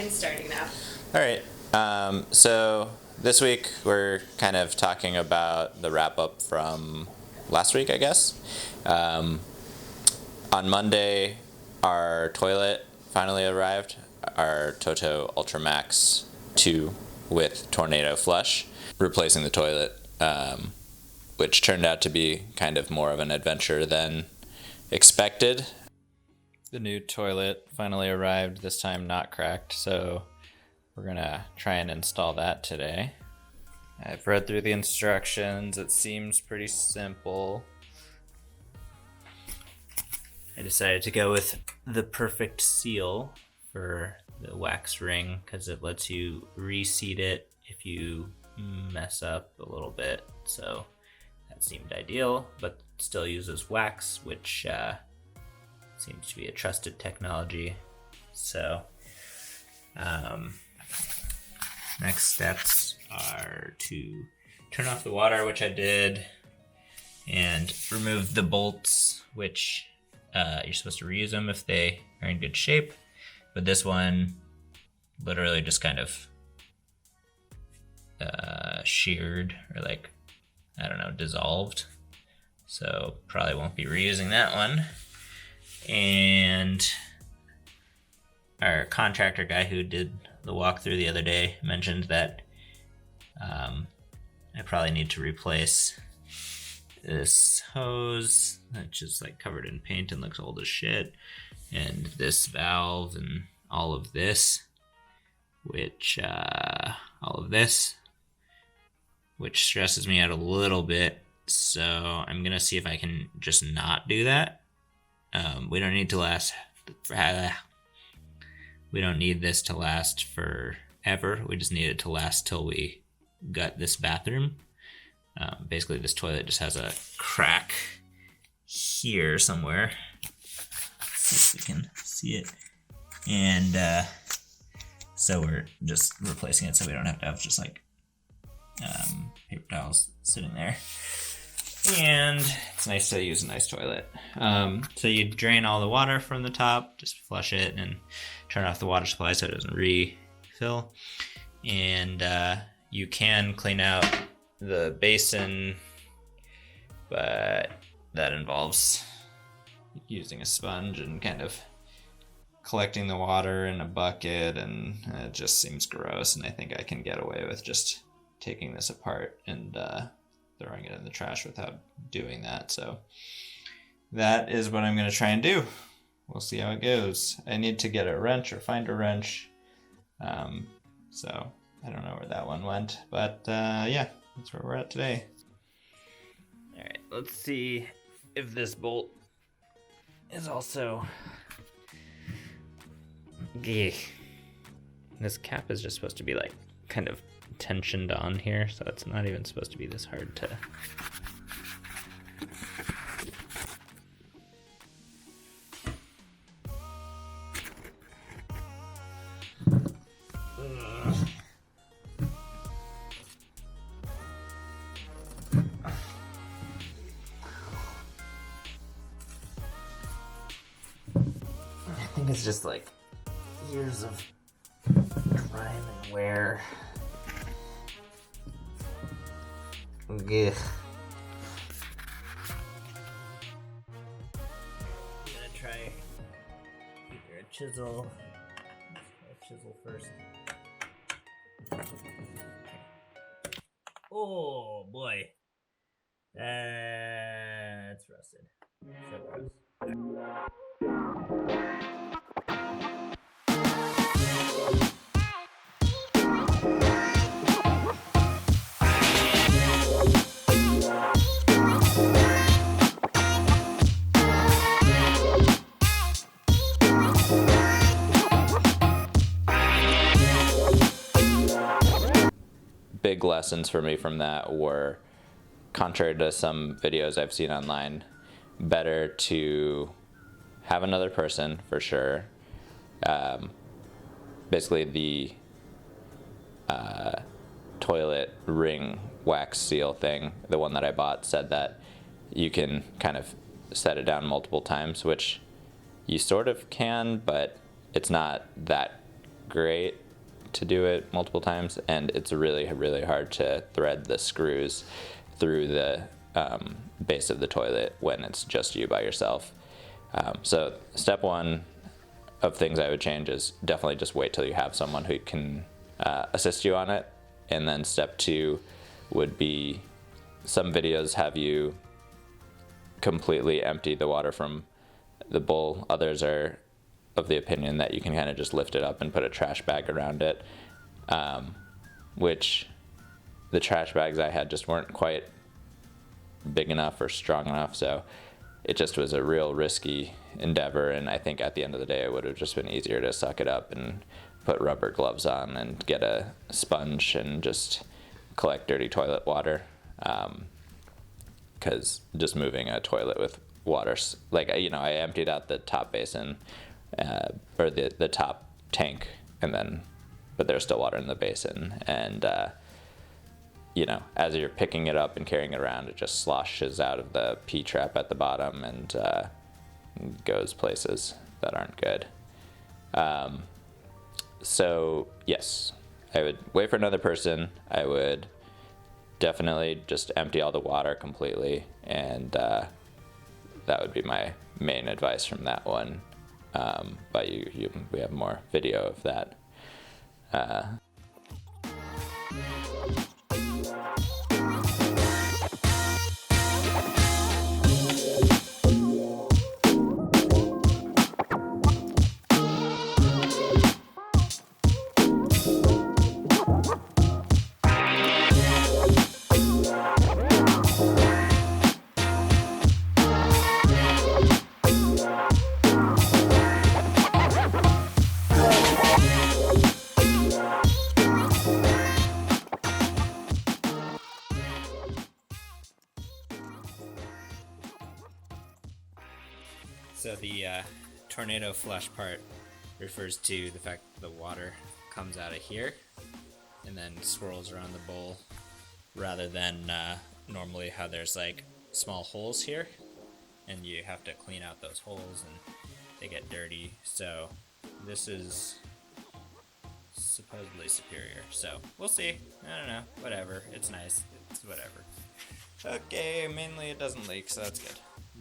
Mine's starting now. All right. So this week we're kind of talking about the wrap up from last week, I guess. On Monday, our toilet finally arrived, our Toto Ultramax 2 with Tornado Flush, replacing the toilet, which turned out to be kind of more of an adventure than expected. The new toilet finally arrived, this time not cracked, so we're gonna try and install that today. I've read through the instructions. It seems pretty simple. I decided to go with the perfect seal for the wax ring because it lets you reseat it if you mess up a little bit. So that seemed ideal, but still uses wax, which seems to be a trusted technology. So next steps are to turn off the water, which I did, and remove the bolts, which you're supposed to reuse them if they are in good shape. But this one literally just kind of sheared or dissolved. So probably won't be reusing that one. And our contractor guy who did the walkthrough the other day mentioned that I probably need to replace this hose that's just like covered in paint and looks old as shit, and this valve and all of this, which stresses me out a little bit. So I'm gonna see if I can just not do that. We don't need this to last forever. We just need it to last till we gut this bathroom. Basically, this toilet just has a crack here somewhere. Let's see if we can see it. And so we're just replacing it so we don't have to have just like paper towels sitting there. And it's nice to use a nice toilet. So you drain all the water from the top, just flush it and turn off the water supply so it doesn't refill. And you can clean out the basin, but that involves using a sponge and kind of collecting the water in a bucket, and it just seems gross, and I think I can get away with just taking this apart and throwing it in the trash without doing that. So that is what I'm going to try and do. We'll see how it goes. I need to get a wrench or find a wrench. So I don't know where that one went, but yeah, that's where we're at today. All right, let's see if this bolt is also... Gee. This cap is just supposed to be like kind of tensioned on here, so it's not even supposed to be this hard to... I think it's just like years of grime and wear. Ugh. I'm gonna try a chisel. Chisel first. Oh boy, that's rusted. So gross. Big lessons for me from that were, contrary to some videos I've seen online, better to have another person for sure. Basically the toilet ring wax seal thing, the one that I bought, said that you can kind of set it down multiple times, which you sort of can, but it's not that great to do it multiple times, and it's really, really hard to thread the screws through the base of the toilet when it's just you by yourself. So step one of things I would change is definitely just wait till you have someone who can assist you on it. And then step two would be, some videos have you completely empty the water from the bowl. Others are of the opinion that you can kind of just lift it up and put a trash bag around it, which the trash bags I had just weren't quite big enough or strong enough, so it just was a real risky endeavor. And I think at the end of the day it would have just been easier to suck it up and put rubber gloves on and get a sponge and just collect dirty toilet water, because just moving a toilet with water, like, you know, I emptied out the top basin, or the top tank, and then, but there's still water in the basin, and you know, as you're picking it up and carrying it around, it just sloshes out of the P-trap at the bottom and goes places that aren't good. So yes, I would wait for another person. I would definitely just empty all the water completely, and that would be my main advice from that one. But we have more video of that. So the tornado flush part refers to the fact that the water comes out of here and then swirls around the bowl, rather than normally how there's like small holes here and you have to clean out those holes and they get dirty. So this is supposedly superior, so we'll see. I don't know, whatever, it's nice, it's whatever. Okay, mainly it doesn't leak, so that's good.